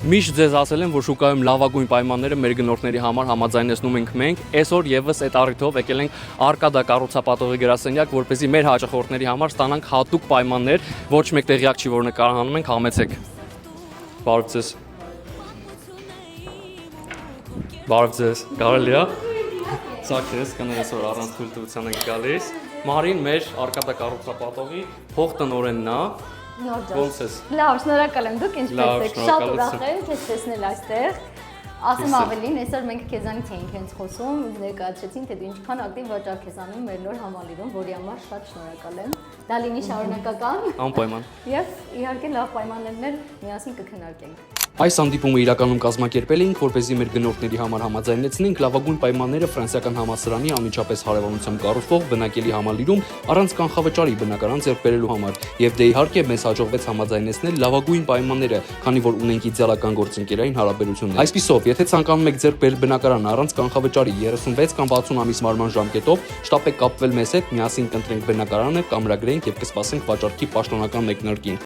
Միշտ ձեզ ասել եմ, որ շուկայում լավագույն պայմանները մեր գնորդների համար համաձայնեցնում ենք մենք։ Այսօր եւս այդ առիթով եկել ենք Արկադա կառուցապատողի գրասենյակ, որպեսզի մեր հաճախորդների համար ստանանք հատուկ պայմաններ, ոչ մեկ տեղյակ չի, որ նկարահանում ենք, համեցեք։ Բարև ձեզ։ Բարև ձեզ։ Կարելի է։ Սակես կներես որ առանց թույլտվության ենք գալիս։ Մարին մեր Արկադա կառուցապատողի փոխտնօրենն է։ Ոնց ես։ Լավ, շնորհակալ եմ, դուք ինչպես եք, շատ ուրախ եմ քեզ տեսնել այստեղ։ Ասեմ ավելին, այսօր մենք քեզանից էինք հենց խոսում, ներկայացրեցին, թե դու ինչքան ակտիվ վաճառք ես անում մեր նոր համալիրում, որի համար շատ շնորհակալ եմ։ Դա լինի շարունակական։ Անպայման։ Եվ իհարկե լավ պայմաններն էլ միասին կքննարկենք։ Այս հանդիպումը իրականում կազմակերպել էինք, որպեսզի մեր գնորդների համար համաձայնեցնենք լավագույն պայմանները ֆրանսիական համալսարանի անմիջապես հարևանությամբ կառուցվող բնակելի համալիրում առանց կանխավճարի բնակարան ձեռք բերելու համար։ Եվ դե իհարկե մեզ հաջողվեց համաձայնեցնել լավագույն պայմանները, քանի որ ունենք իդեալական գործընկերային հարաբերություններ։ Այսպիսով, եթե ցանկանում եք ձեռք բերել բնակարան առանց կանխավճարի 36 կամ 60 ամիս մարման ժամկետով, շտապեք կապվել մեզ հետ, միասին կընտրենք բնակարանը, կամրագրենք եւ կսպասենք վաճառքի պաշտոնական մեկնարկին։